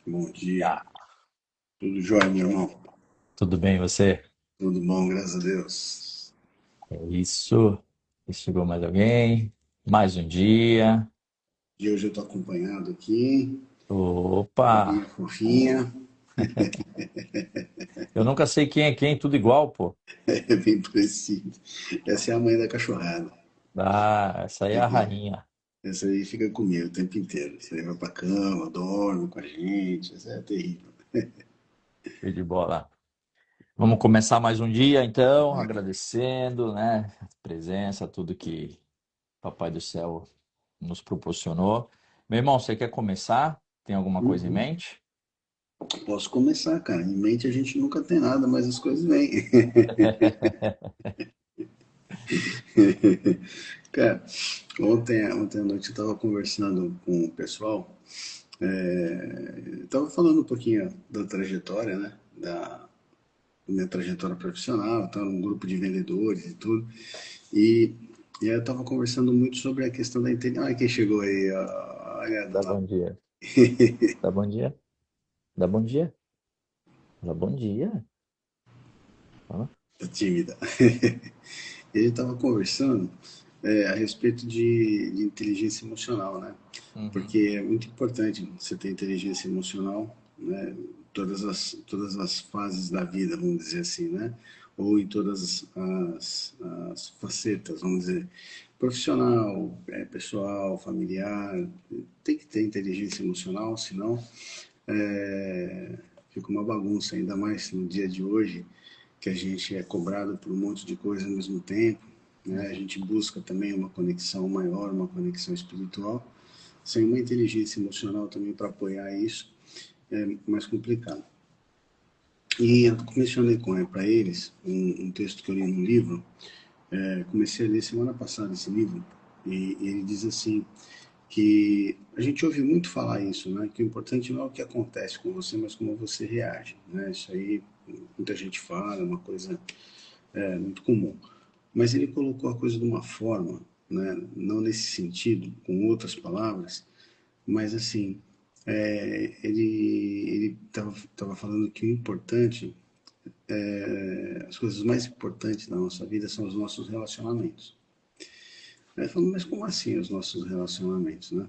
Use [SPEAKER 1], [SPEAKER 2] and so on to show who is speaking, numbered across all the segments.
[SPEAKER 1] Bom dia.
[SPEAKER 2] Ah,
[SPEAKER 1] Tudo jóia, meu irmão?
[SPEAKER 2] tudo bem, você?
[SPEAKER 1] Tudo bom, graças a Deus.
[SPEAKER 2] É isso. E chegou mais alguém? Mais um dia.
[SPEAKER 1] E hoje eu tô acompanhado aqui,
[SPEAKER 2] Opa!
[SPEAKER 1] minha fofinha,
[SPEAKER 2] Eu nunca sei quem é quem, tudo igual, pô.
[SPEAKER 1] é bem parecido. Essa é a mãe da cachorrada.
[SPEAKER 2] Ah, essa aí é a rainha.
[SPEAKER 1] Essa aí fica comigo o tempo inteiro. Você leva pra cama, dorme com a gente. Essa é terrível.
[SPEAKER 2] Show de bola. Vamos começar mais um dia, então,
[SPEAKER 1] Bora.
[SPEAKER 2] agradecendo, né? A presença, tudo que Papai do Céu nos proporcionou. Meu irmão, você quer começar? Tem alguma coisa em
[SPEAKER 1] Uhum.
[SPEAKER 2] mente?
[SPEAKER 1] Posso começar, cara. Em mente a gente nunca tem nada, mas as coisas vêm. Cara, ontem à noite eu tava conversando com o pessoal. Estava falando um pouquinho da trajetória, né? Da minha trajetória profissional, estava num grupo de vendedores e tudo. E, e aí eu estava conversando muito sobre a questão da inteligência. Olha quem chegou aí, olha,
[SPEAKER 2] Dá
[SPEAKER 1] dona.
[SPEAKER 2] bom dia. Dá bom dia. Dá bom dia. Dá bom dia. Fala.
[SPEAKER 1] Tá tímida. E a gente estava conversando a respeito de inteligência emocional, né?
[SPEAKER 2] Uhum.
[SPEAKER 1] Porque é muito importante você ter inteligência emocional, né? Todas as fases da vida, vamos dizer assim, né? Ou em todas as facetas, vamos dizer, profissional, pessoal, familiar, tem que ter inteligência emocional, senão fica uma bagunça, ainda mais no dia de hoje, que a gente é cobrado por um monte de coisa ao mesmo tempo, né? A
[SPEAKER 2] Uhum.
[SPEAKER 1] gente busca também uma conexão maior, uma conexão espiritual, sem uma inteligência emocional também para apoiar isso, é mais complicado. E eu comecei a ler para eles um texto que eu li num livro, comecei a ler semana passada esse livro, e ele diz assim, que a gente ouve muito falar isso, né? Que o importante não é o que acontece com você, mas como você reage, né? Isso aí muita gente fala, é uma coisa muito comum. Mas ele colocou a coisa de uma forma, né? Não nesse sentido, com outras palavras, mas assim, ele estava falando que o importante, as coisas mais importantes da nossa vida são os nossos relacionamentos. Aí falando, mas como assim os nossos relacionamentos, né?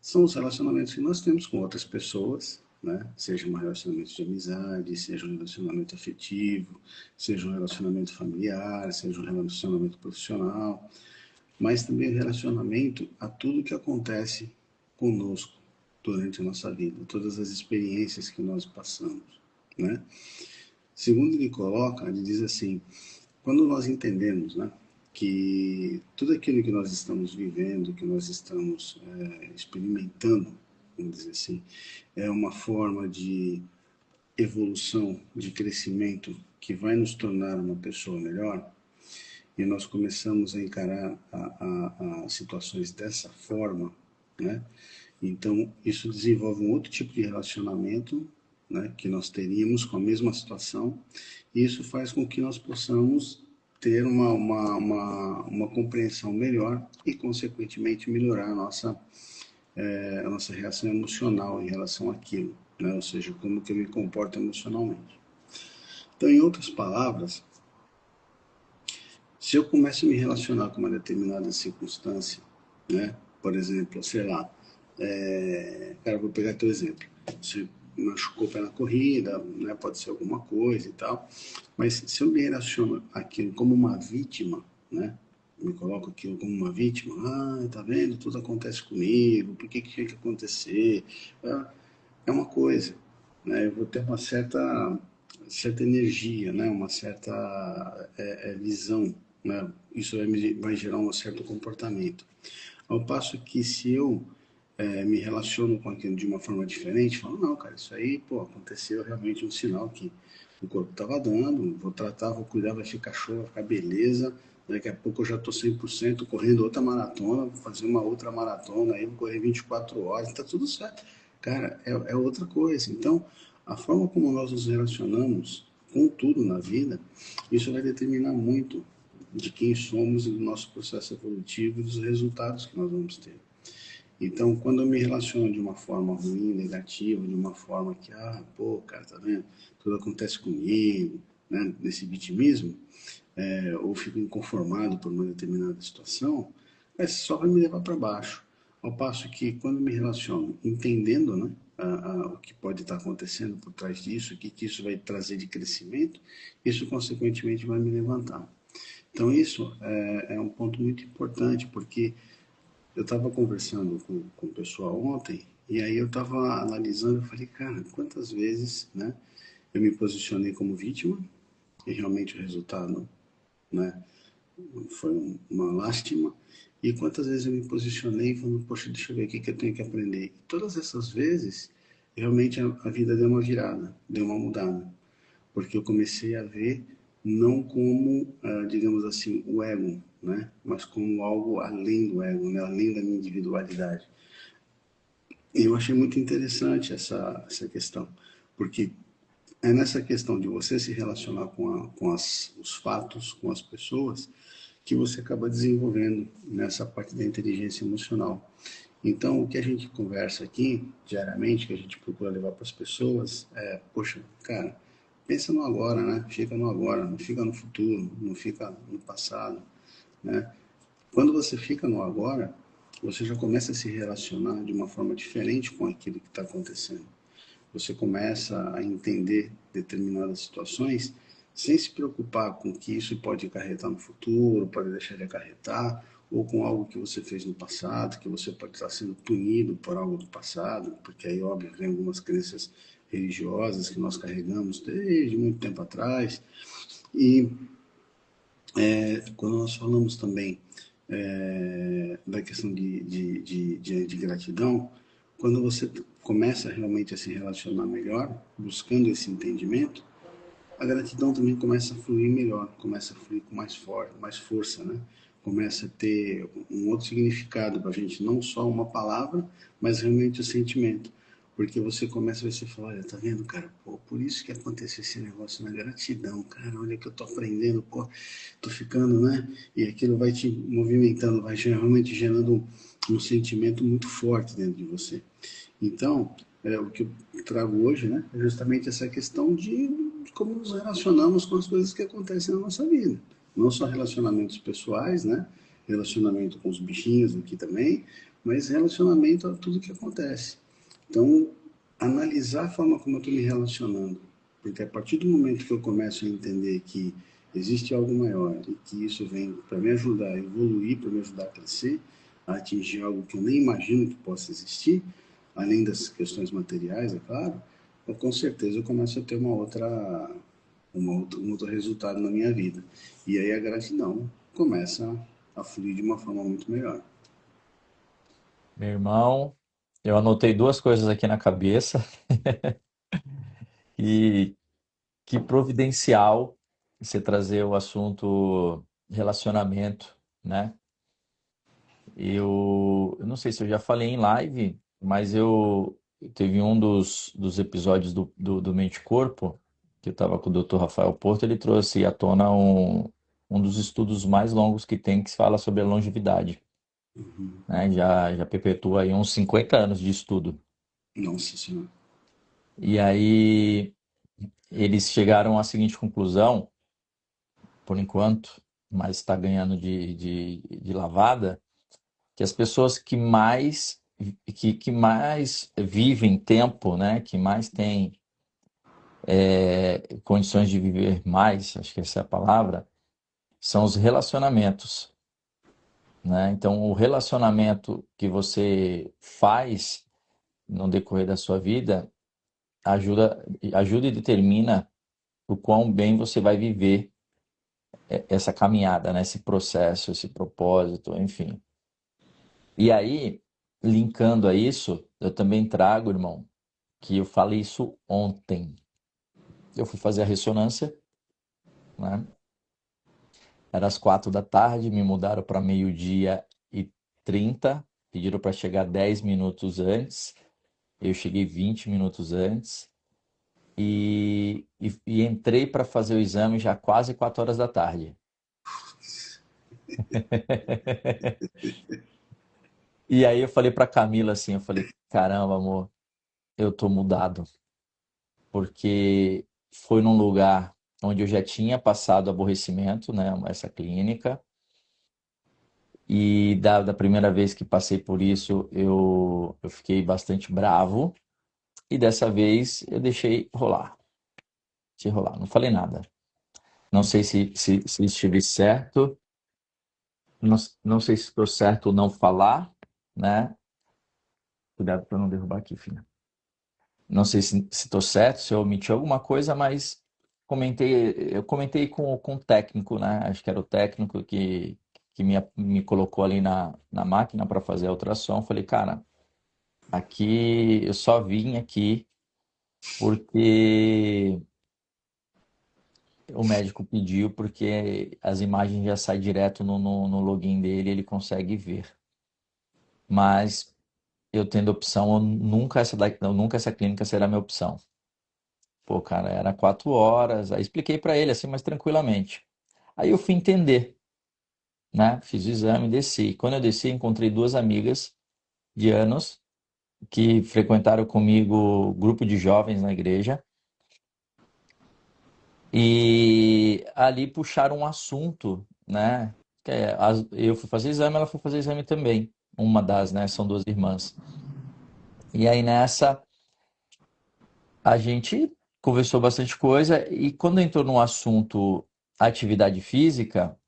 [SPEAKER 1] São os relacionamentos que nós temos com outras pessoas, né? Seja um relacionamento de amizade, seja um relacionamento afetivo, seja um relacionamento familiar, seja um relacionamento profissional, mas também o relacionamento a tudo que acontece conosco durante a nossa vida, todas as experiências que nós passamos, né? Segundo ele coloca, ele diz assim, quando nós entendemos, né, que tudo aquilo que nós estamos vivendo, que nós estamos experimentando, vamos dizer assim, é uma forma de evolução, de crescimento que vai nos tornar uma pessoa melhor, e nós começamos a encarar as situações dessa forma, né? Então, isso desenvolve um outro tipo de relacionamento, né, que nós teríamos com a mesma situação, e isso faz com que nós possamos ter uma compreensão melhor e, consequentemente, melhorar a nossa reação emocional em relação àquilo, né? Ou seja, como que eu me comporto emocionalmente. Então, em outras palavras, se eu começo a me relacionar com uma determinada circunstância, né? Por exemplo, sei lá, cara, vou pegar teu exemplo. Você machucou o pé na corrida, né? Pode ser alguma coisa e tal. Mas se eu me relaciono aquilo como uma vítima, né? Me coloco aquilo como uma vítima, tá vendo? Tudo acontece comigo, por que tinha que acontecer? É uma coisa, né? Eu vou ter uma certa energia, né? Uma certa visão, né? Isso vai gerar um certo comportamento. Ao passo que se eu me relaciono com aquilo de uma forma diferente, falo, não, cara, isso aí, pô, aconteceu realmente um sinal que o corpo estava dando, vou tratar, vou cuidar, vai ficar show, vai ficar beleza, daqui a pouco eu já estou 100% correndo outra maratona, vou fazer uma outra maratona, aí vou correr 24 horas, tá tudo certo. Cara, é outra coisa. Então, a forma como nós nos relacionamos com tudo na vida, isso vai determinar muito de quem somos e do nosso processo evolutivo e dos resultados que nós vamos ter. Então, quando eu me relaciono de uma forma ruim, negativa, de uma forma que, pô, cara, tá vendo? Tudo acontece comigo, né? Nesse vitimismo, ou fico inconformado por uma determinada situação, só vai me levar para baixo. Ao passo que, quando eu me relaciono entendendo, né, o que pode estar acontecendo por trás disso, o que isso vai trazer de crescimento, isso, consequentemente, vai me levantar. Então, isso é um ponto muito importante, porque eu estava conversando com o pessoal ontem, e aí eu estava analisando, eu falei, cara, quantas vezes, né, eu me posicionei como vítima, e realmente o resultado, né, foi uma lástima, e quantas vezes eu me posicionei falando, poxa, deixa eu ver o que, que eu tenho que aprender. E todas essas vezes, realmente a vida deu uma virada, deu uma mudada, porque eu comecei a ver não como, digamos assim, o ego, né? Mas como algo além do ego, né? Além da minha individualidade. E eu achei muito interessante essa questão, porque é nessa questão de você se relacionar os fatos, com as pessoas, que você acaba desenvolvendo nessa parte da inteligência emocional. Então, o que a gente conversa aqui diariamente, que a gente procura levar para as pessoas, poxa, cara, pensa no agora, né? Fica no agora, não fica no futuro, não fica no passado, né? Quando você fica no agora, você já começa a se relacionar de uma forma diferente com aquilo que está acontecendo. Você começa a entender determinadas situações sem se preocupar com o que isso pode acarretar no futuro, pode deixar de acarretar, ou com algo que você fez no passado, que você pode estar sendo punido por algo do passado, porque aí, óbvio, vem algumas crenças religiosas que nós carregamos desde muito tempo atrás. E quando nós falamos também da questão de gratidão, quando você começa realmente a se relacionar melhor, buscando esse entendimento, a gratidão também começa a fluir melhor, começa a fluir com mais força, né? Começa a ter um outro significado para a gente, não só uma palavra, mas realmente o sentimento. Porque você começa a ver, você fala, olha, tá vendo, cara, pô, por isso que aconteceu esse negócio na gratidão, cara, olha que eu tô aprendendo, pô, tô ficando, né? E aquilo vai te movimentando, vai realmente gerando um sentimento muito forte dentro de você. Então, o que eu trago hoje, né, é justamente essa questão de como nos relacionamos com as coisas que acontecem na nossa vida. Não só relacionamentos pessoais, né, relacionamento com os bichinhos aqui também, mas relacionamento a tudo que acontece. Então, analisar a forma como eu estou me relacionando, porque a partir do momento que eu começo a entender que existe algo maior e que isso vem para me ajudar a evoluir, para me ajudar a crescer, a atingir algo que eu nem imagino que possa existir, além das questões materiais, é claro, eu, com certeza eu começo a ter um outro resultado na minha vida. E aí a gratidão começa a fluir de uma forma muito melhor.
[SPEAKER 2] Meu irmão, eu anotei duas coisas aqui na cabeça e que providencial você trazer o assunto relacionamento, né? Eu não sei se eu já falei em live, mas eu teve um dos episódios do Mente e Corpo, que eu estava com o Dr. Rafael Porto, ele trouxe à tona um dos estudos mais longos que tem, que fala sobre a longevidade, né? Já perpetua aí uns 50 anos de estudo.
[SPEAKER 1] Nossa Senhora.
[SPEAKER 2] E aí eles chegaram à seguinte conclusão, por enquanto, mas está ganhando de lavada, que as pessoas que mais vivem tempo, né, que mais têm condições de viver mais, acho que essa é a palavra, são os relacionamentos, né? Então, o relacionamento que você faz no decorrer da sua vida ajuda e determina o quão bem você vai viver essa caminhada, né? Esse processo, esse propósito, enfim. E aí, linkando a isso, eu também trago, irmão, que eu falei isso ontem. Eu fui fazer a ressonância, né? Era às 4 da tarde, me mudaram para 12h30, pediram para chegar 10 minutos antes. Eu cheguei 20 minutos antes e entrei para fazer o exame já quase 4 horas da tarde. E aí eu falei pra Camila assim, eu falei, caramba, amor, eu tô mudado, porque foi num lugar onde eu já tinha passado aborrecimento, né, essa clínica, e da primeira vez que passei por isso, eu fiquei bastante bravo, e dessa vez eu deixei rolar, não falei nada. Não sei se estive certo, não, não sei se estou certo ou não falar, né? Cuidado para não derrubar aqui, filha. Não sei se estou certo, se eu omiti alguma coisa, mas eu comentei com o técnico, né? Acho que era o técnico que me colocou ali na máquina para fazer a ultrassom. Falei, cara, aqui eu só vim aqui porque o médico pediu, porque as imagens já saem direto no login dele, ele consegue ver. Mas eu tendo opção, nunca essa clínica será minha opção. Pô, cara, era 4 horas. Aí expliquei pra ele assim, mas tranquilamente. Aí eu fui entender, né? Fiz o exame, desci. Quando eu desci, encontrei duas amigas de anos que frequentaram comigo grupo de jovens na igreja e ali puxaram um assunto, né? Eu fui fazer exame, ela foi fazer exame também. Uma das, né? São duas irmãs. E aí nessa a gente conversou bastante coisa e quando entrou no assunto atividade física,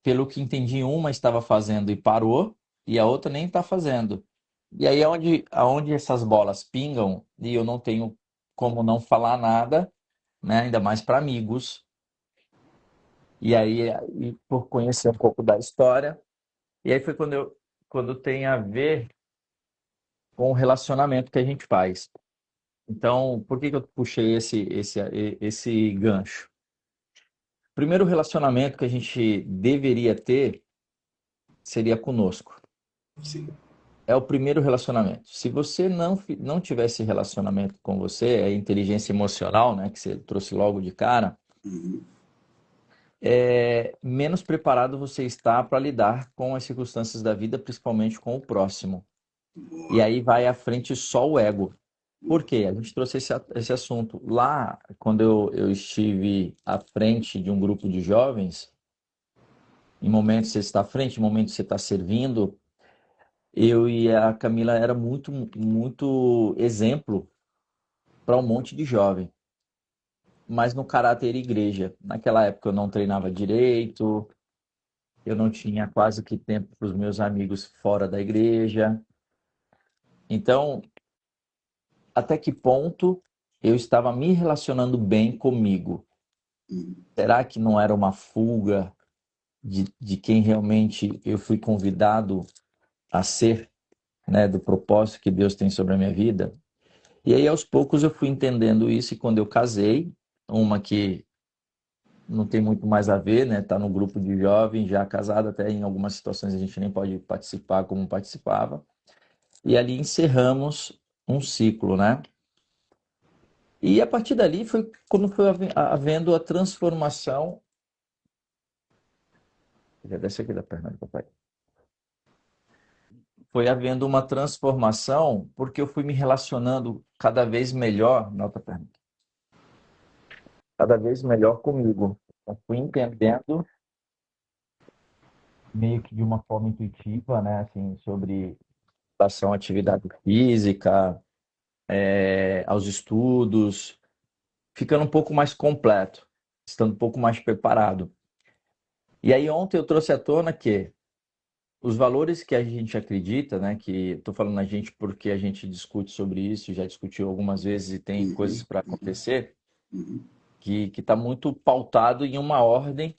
[SPEAKER 2] pelo que entendi, uma estava fazendo e parou, e a outra nem está fazendo. E aí é aonde essas bolas pingam, e eu não tenho como não falar nada, né? Ainda mais para amigos. E aí, por conhecer um pouco da história, e aí foi quando tem a ver com o relacionamento que a gente faz. Então, por que que eu puxei esse gancho? Primeiro relacionamento que a gente deveria ter seria conosco.
[SPEAKER 1] Sim.
[SPEAKER 2] É o primeiro relacionamento. Se você não tivesse relacionamento com você, a inteligência emocional, né, que você trouxe logo de cara,
[SPEAKER 1] Uhum.
[SPEAKER 2] menos preparado você está para lidar com as circunstâncias da vida, principalmente com o próximo. E
[SPEAKER 1] Boa.
[SPEAKER 2] aí vai à frente só o ego. Por quê? A gente trouxe esse assunto. Lá, quando eu estive à frente de um grupo de jovens, em momentos você está à frente, em momentos você está servindo, eu e a Camila era muito, muito exemplo para um monte de jovem, mas no caráter igreja. Naquela época eu não treinava direito, eu não tinha quase que tempo para os meus amigos fora da igreja. Então, até que ponto eu estava me relacionando bem comigo?
[SPEAKER 1] Uhum.
[SPEAKER 2] Será que não era uma fuga de quem realmente eu fui convidado a ser, né, do propósito que Deus tem sobre a minha vida? E aí, aos poucos, eu fui entendendo isso, e quando eu casei, uma que não tem muito mais a ver, né? Tá no grupo de jovens, já casado, até em algumas situações a gente nem pode participar como participava. E ali encerramos um ciclo, né? E a partir dali foi quando foi havendo a transformação. Já desce aqui da perna do papai. Foi havendo uma transformação porque eu fui me relacionando cada vez melhor, na outra perna, cada vez melhor comigo. Eu fui entendendo meio que de uma forma intuitiva, né, assim, sobre relação à atividade física, aos estudos, ficando um pouco mais completo, estando um pouco mais preparado. E aí ontem eu trouxe à tona que os valores que a gente acredita, né, que estou falando a gente porque a gente discute sobre isso, já discutiu algumas vezes e tem coisas
[SPEAKER 1] Uhum.
[SPEAKER 2] para acontecer,
[SPEAKER 1] Uhum.
[SPEAKER 2] que está muito pautado em uma ordem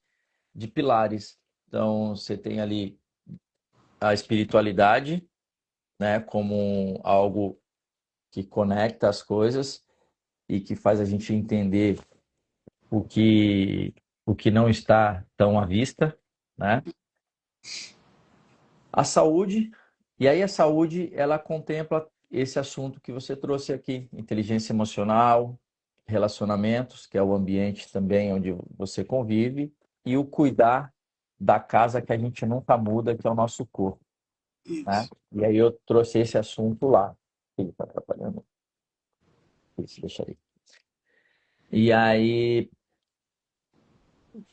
[SPEAKER 2] de pilares. Então você tem ali a espiritualidade, né, como algo que conecta as coisas e que faz a gente entender o que, o que não está tão à vista, né? A saúde, e aí a saúde, ela contempla esse assunto que você trouxe aqui, inteligência emocional, relacionamentos, que é o ambiente também onde você convive, e o cuidar da casa que a gente nunca muda, que é o nosso corpo. né?
[SPEAKER 1] Isso.
[SPEAKER 2] E aí eu trouxe esse assunto lá. Ele está atrapalhando. Isso, deixa aí. E aí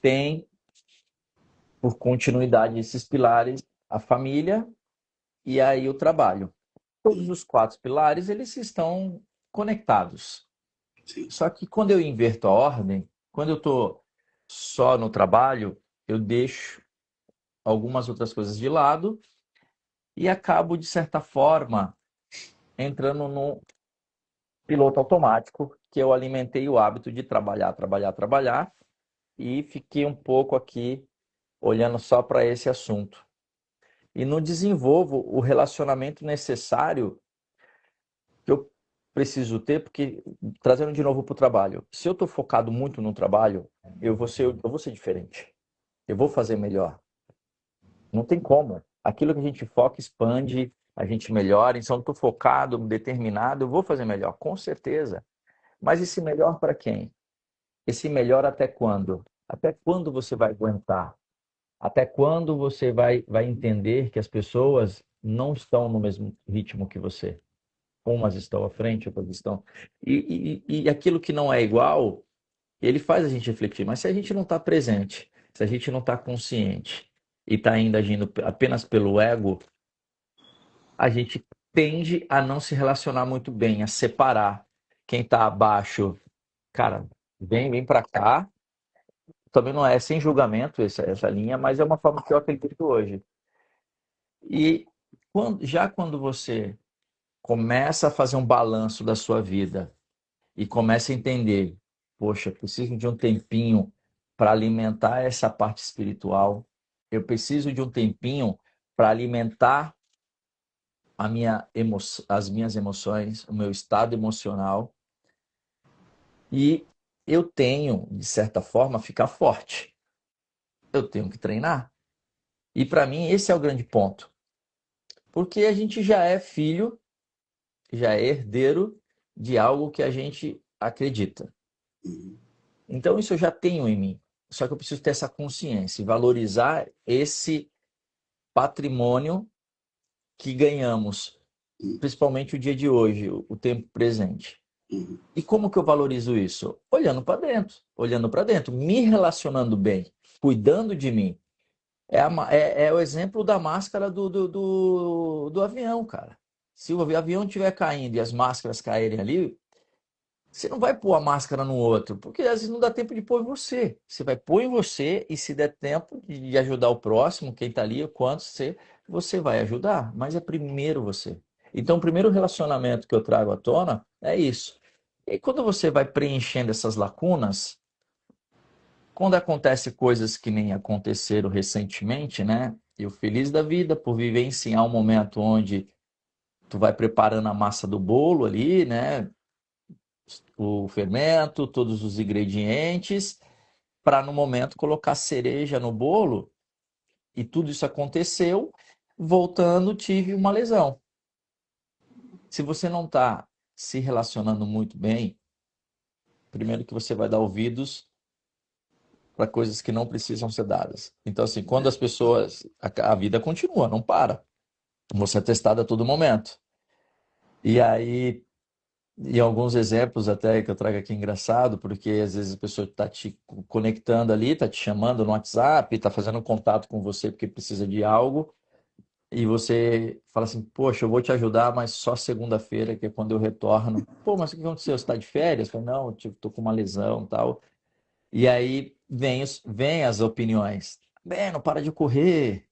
[SPEAKER 2] tem, por continuidade, esses pilares, a família e aí o trabalho. Todos
[SPEAKER 1] Hum,
[SPEAKER 2] os quatro pilares, eles estão conectados.
[SPEAKER 1] sim.
[SPEAKER 2] Só que quando eu inverto a ordem, quando eu estou só no trabalho, eu deixo algumas outras coisas de lado e acabo, de certa forma, entrando no piloto automático, que eu alimentei o hábito de trabalhar, trabalhar, trabalhar, e fiquei um pouco aqui olhando só para esse assunto. E não desenvolvo o relacionamento necessário que eu preciso ter, porque, trazendo de novo para o trabalho, se eu estou focado muito no trabalho, eu vou ser diferente. Eu vou fazer melhor. Não tem como. Aquilo que a gente foca expande, a gente melhora. Então, eu estou focado, determinado, eu vou fazer melhor, com certeza. Mas esse melhor para quem? Esse melhor até quando? Até quando você vai aguentar? Até quando você vai entender que as pessoas não estão no mesmo ritmo que você? Umas estão à frente, outras estão. E aquilo que não é igual, ele faz a gente refletir. Mas se a gente não está presente, se a gente não está consciente e está ainda agindo apenas pelo ego, a gente tende a não se relacionar muito bem, a separar quem está abaixo. Cara, vem para cá. Também não é sem julgamento essa linha, mas é uma forma que eu acredito hoje. E quando você começa a fazer um balanço da sua vida e começa a entender, poxa, preciso de um tempinho para alimentar essa parte espiritual, eu preciso de um tempinho para alimentar as minhas emoções, o meu estado emocional, e eu tenho, de certa forma, ficar forte. Eu tenho que treinar. E para mim, esse é o grande ponto. Porque a gente já é filho, já é herdeiro de algo que a gente acredita.
[SPEAKER 1] Uhum.
[SPEAKER 2] Então, isso eu já tenho em mim. Só que eu preciso ter essa consciência e valorizar esse patrimônio que ganhamos,
[SPEAKER 1] Uhum.
[SPEAKER 2] principalmente o dia de hoje, o tempo presente.
[SPEAKER 1] Uhum.
[SPEAKER 2] E como que eu valorizo isso? Olhando para dentro, me relacionando bem, cuidando de mim. É o exemplo da máscara do avião, cara. Se o avião estiver caindo e as máscaras caírem ali, você não vai pôr a máscara no outro, porque às vezes não dá tempo de pôr em você. Você vai pôr em você e se der tempo de ajudar o próximo, quem está ali, o quanto você vai ajudar, mas é primeiro você. Então, o primeiro relacionamento que eu trago à tona é isso. E quando você vai preenchendo essas lacunas, quando acontece coisas que nem aconteceram recentemente, né? Eu feliz da vida por vivenciar um momento onde tu vai preparando a massa do bolo ali, né? O fermento, todos os ingredientes, para no momento colocar cereja no bolo, e tudo isso aconteceu. Voltando, tive uma lesão. Se você não está se relacionando muito bem, primeiro que você vai dar ouvidos para coisas que não precisam ser dadas. Então, assim, quando as pessoas. A vida continua, não para. Você é testado a todo momento. E aí, e alguns exemplos até que eu trago aqui engraçado, porque às vezes a pessoa está te conectando ali, está te chamando no WhatsApp, está fazendo um contato com você porque precisa de algo, e você fala assim, poxa, eu vou te ajudar, mas só segunda-feira, que é quando eu retorno. Pô, mas o que aconteceu? Você está de férias? Eu falei, não, eu tô com uma lesão e tal. E aí vem as opiniões. Bem, não para de correr.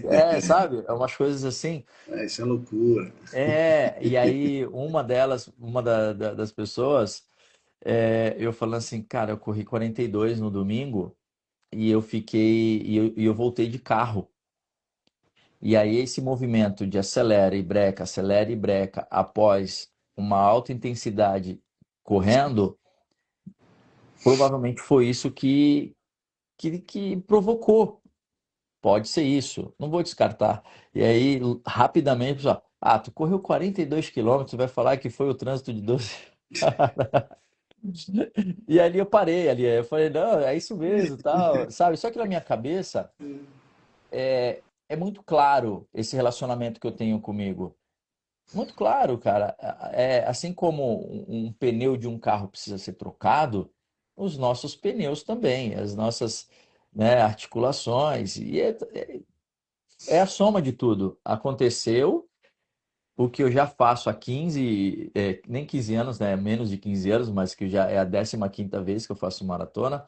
[SPEAKER 2] É, sabe? É umas coisas assim.
[SPEAKER 1] Isso é loucura.
[SPEAKER 2] E aí uma delas, das pessoas, eu falando assim, cara, eu corri 42 no domingo e eu fiquei, e eu voltei de carro. E aí esse movimento de acelera e breca após uma alta intensidade correndo, provavelmente foi isso que provocou. Pode ser isso, não vou descartar. E aí, rapidamente, pessoal, tu correu 42 quilômetros, vai falar que foi o trânsito de 12. E ali eu parei ali, eu falei, não, é isso mesmo, tal, sabe? Só que na minha cabeça, é muito claro esse relacionamento que eu tenho comigo. Muito claro, cara. Assim como um pneu de um carro precisa ser trocado, os nossos pneus também, as nossas, né, articulações. É a soma de tudo. Aconteceu o que eu já faço há 15, nem 15 anos, né? Menos de 15 anos, mas que já é a 15ª vez que eu faço maratona.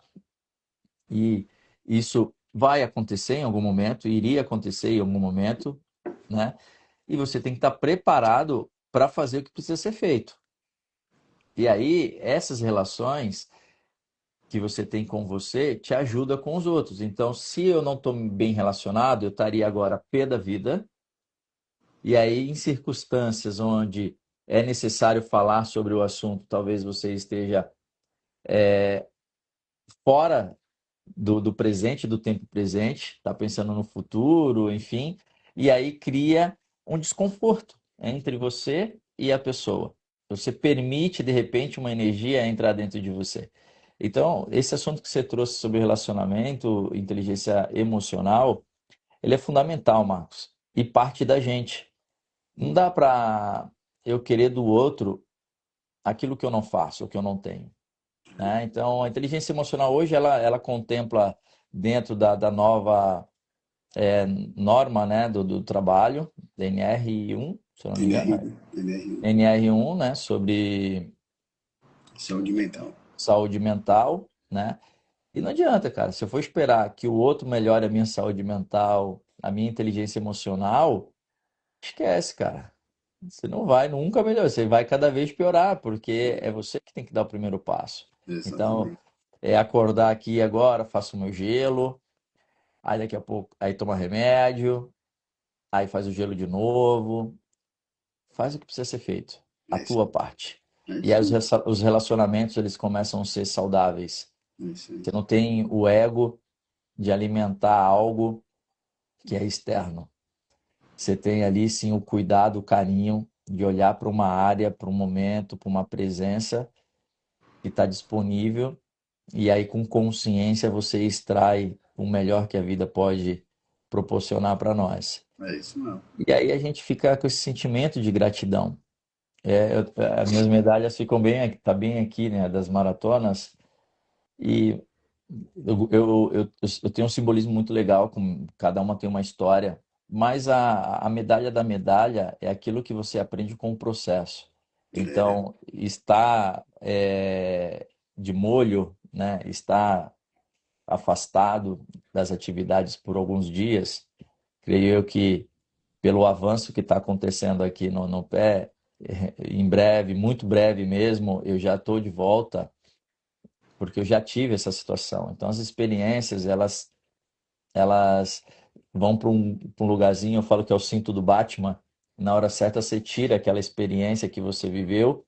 [SPEAKER 2] E isso vai acontecer em algum momento, iria acontecer em algum momento, né? E você tem que estar preparado para fazer o que precisa ser feito. E aí, essas relações que você tem com você te ajuda com os outros. Então, se eu não estou bem relacionado, eu estaria agora pé da vida. E aí, em circunstâncias onde é necessário falar sobre o assunto, talvez você esteja fora do presente, do tempo presente, está pensando no futuro, enfim, e aí cria um desconforto entre você e a pessoa. Você permite, de repente, uma energia entrar dentro de você. Então, esse assunto que você trouxe sobre relacionamento, inteligência emocional, ele é fundamental, Marcos, e parte da gente. Não dá para eu querer do outro aquilo que eu não faço, o que eu não tenho, né? Então, a inteligência emocional hoje ela contempla dentro da nova norma, né, do trabalho, NR1, se eu não me engano,
[SPEAKER 1] NR1, NR1.
[SPEAKER 2] NR1, né, sobre
[SPEAKER 1] Saúde mental.
[SPEAKER 2] saúde mental, né? E não adianta, cara, se eu for esperar que o outro melhore a minha saúde mental, a minha inteligência emocional, esquece, cara. Você não vai nunca melhorar, você vai cada vez piorar, porque é você que tem que dar o primeiro passo. Então,
[SPEAKER 1] Exatamente.
[SPEAKER 2] é acordar aqui agora, faço o meu gelo, aí daqui a pouco, aí toma remédio, aí faz o gelo de novo, faz o que precisa ser feito, a
[SPEAKER 1] É isso
[SPEAKER 2] tua
[SPEAKER 1] aí.
[SPEAKER 2] parte.
[SPEAKER 1] É
[SPEAKER 2] E aí
[SPEAKER 1] isso aí.
[SPEAKER 2] os relacionamentos, eles começam a ser saudáveis.
[SPEAKER 1] É isso aí.
[SPEAKER 2] Você não tem o ego de alimentar algo que é externo. Você tem ali sim o cuidado, o carinho de olhar para uma área, para um momento, para uma presença que está disponível, e aí com consciência você extrai o melhor que a vida pode proporcionar para nós.
[SPEAKER 1] É isso mesmo.
[SPEAKER 2] E aí a gente fica com esse sentimento de gratidão. As minhas medalhas ficam bem, tá bem aqui, né, das maratonas, e eu tenho um simbolismo muito legal, com cada uma tem uma história, mas a medalha da medalha é aquilo que você aprende com o processo.
[SPEAKER 1] É,
[SPEAKER 2] Então, estar de molho, né, estar afastado das atividades por alguns dias, creio eu que pelo avanço que está acontecendo aqui no pé, em breve, muito breve mesmo, eu já estou de volta, porque eu já tive essa situação. Então, as experiências, elas vão para um lugarzinho, eu falo que é o cinto do Batman, na hora certa você tira aquela experiência que você viveu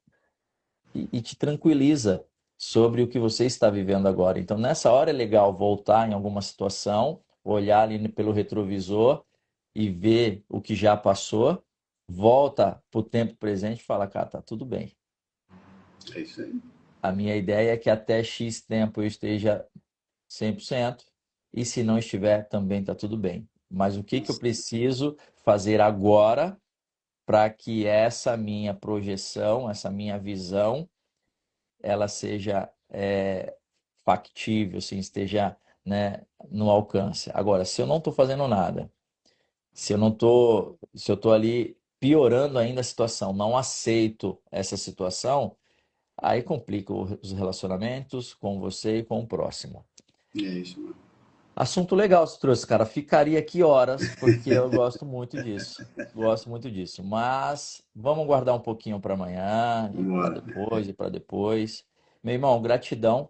[SPEAKER 2] e te tranquiliza sobre o que você está vivendo agora. Então, nessa hora é legal voltar em alguma situação, olhar ali pelo retrovisor e ver o que já passou, volta para o tempo presente e fala, cara, tá tudo bem.
[SPEAKER 1] é isso aí.
[SPEAKER 2] A minha ideia é que até X tempo eu esteja 100% e se não estiver, também tá tudo bem. Mas o que que eu
[SPEAKER 1] Nossa,
[SPEAKER 2] preciso fazer agora para que essa minha projeção, essa minha visão, ela seja factível, assim, esteja, né, no alcance. Agora, se eu não estou fazendo nada, se eu estou ali piorando ainda a situação, não aceito essa situação, aí complica os relacionamentos com você e com o próximo.
[SPEAKER 1] é isso mesmo.
[SPEAKER 2] Assunto legal você trouxe, cara. Ficaria aqui horas, porque eu gosto muito disso. Gosto muito disso. Mas vamos guardar um pouquinho para amanhã e para
[SPEAKER 1] Vambora.
[SPEAKER 2] depois e para depois. Meu irmão, gratidão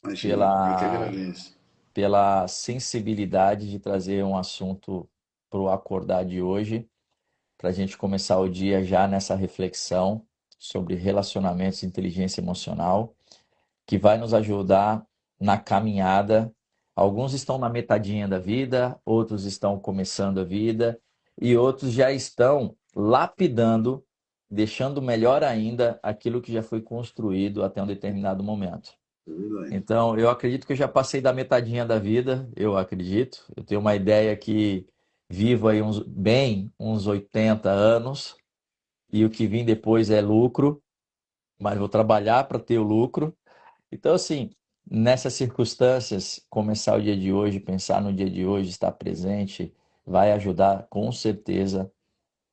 [SPEAKER 1] Imagina, eu que
[SPEAKER 2] pela,
[SPEAKER 1] agradeço.
[SPEAKER 2] pela sensibilidade de trazer um assunto para o acordar de hoje, para a gente começar o dia já nessa reflexão sobre relacionamentos e inteligência emocional, que vai nos ajudar na caminhada. Alguns estão na metadinha da vida, outros estão começando a vida e outros já estão lapidando, deixando melhor ainda aquilo que já foi construído até um determinado momento.
[SPEAKER 1] Tudo bem.
[SPEAKER 2] Então, eu acredito que eu já passei da metadinha da vida, eu acredito. Eu tenho uma ideia que vivo aí uns 80 anos, e o que vem depois é lucro, mas vou trabalhar para ter o lucro. Então, assim, nessas circunstâncias, começar o dia de hoje, pensar no dia de hoje, estar presente, vai ajudar com certeza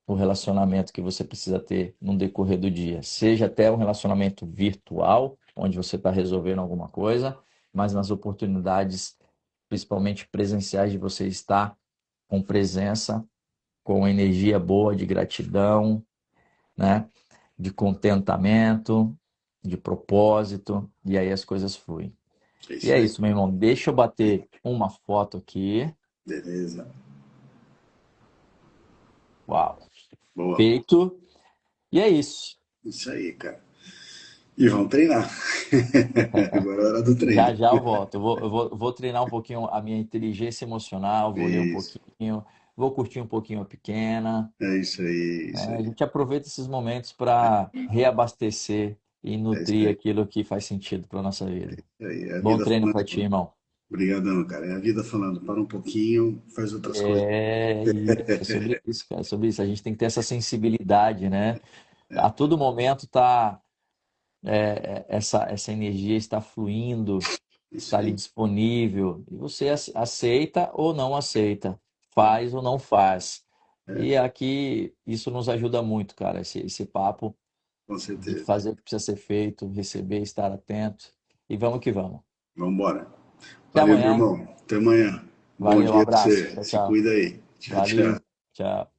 [SPEAKER 2] o relacionamento que você precisa ter no decorrer do dia. Seja até um relacionamento virtual, onde você está resolvendo alguma coisa, mas nas oportunidades, principalmente presenciais, de você estar com presença, com energia boa de gratidão, né? De contentamento, de propósito, e aí as coisas fluem.
[SPEAKER 1] É
[SPEAKER 2] E
[SPEAKER 1] isso
[SPEAKER 2] é
[SPEAKER 1] aí.
[SPEAKER 2] isso, meu irmão. Deixa eu bater uma foto aqui.
[SPEAKER 1] Beleza.
[SPEAKER 2] Uau,
[SPEAKER 1] Boa.
[SPEAKER 2] feito. E é isso.
[SPEAKER 1] Isso aí, cara. E vamos treinar. Agora é a hora do
[SPEAKER 2] Já
[SPEAKER 1] treino.
[SPEAKER 2] já eu volto. Eu vou treinar um pouquinho a minha inteligência emocional, vou ler um
[SPEAKER 1] Isso.
[SPEAKER 2] pouquinho, vou curtir um pouquinho a pequena.
[SPEAKER 1] É isso aí, isso
[SPEAKER 2] Né? A
[SPEAKER 1] aí.
[SPEAKER 2] gente aproveita esses momentos para reabastecer e
[SPEAKER 1] É isso
[SPEAKER 2] nutrir
[SPEAKER 1] aí.
[SPEAKER 2] aquilo que faz sentido para nossa vida.
[SPEAKER 1] É aí. É a
[SPEAKER 2] Bom
[SPEAKER 1] vida
[SPEAKER 2] treino para ti,
[SPEAKER 1] falando.
[SPEAKER 2] irmão.
[SPEAKER 1] Obrigadão, cara. É a vida falando. Para um pouquinho, faz outras coisas.
[SPEAKER 2] É isso, é sobre isso, cara, é sobre isso. A gente tem que ter essa sensibilidade, né? A todo momento essa energia está fluindo,
[SPEAKER 1] Isso
[SPEAKER 2] está ali
[SPEAKER 1] aí.
[SPEAKER 2] disponível, e você aceita ou não aceita, faz ou não faz.
[SPEAKER 1] É,
[SPEAKER 2] E aqui isso nos ajuda muito, cara, esse papo
[SPEAKER 1] com
[SPEAKER 2] de
[SPEAKER 1] certeza.
[SPEAKER 2] fazer o que precisa ser feito, receber, estar atento. E vamos que vamos.
[SPEAKER 1] Vamos embora.
[SPEAKER 2] Até
[SPEAKER 1] Valeu, meu
[SPEAKER 2] amanhã.
[SPEAKER 1] irmão. Até amanhã. Bom
[SPEAKER 2] Valeu, um
[SPEAKER 1] dia pra
[SPEAKER 2] abraço.
[SPEAKER 1] você.
[SPEAKER 2] Tchau,
[SPEAKER 1] Se
[SPEAKER 2] tchau.
[SPEAKER 1] cuida aí. Tchau,
[SPEAKER 2] Valeu.
[SPEAKER 1] tchau.
[SPEAKER 2] Tchau.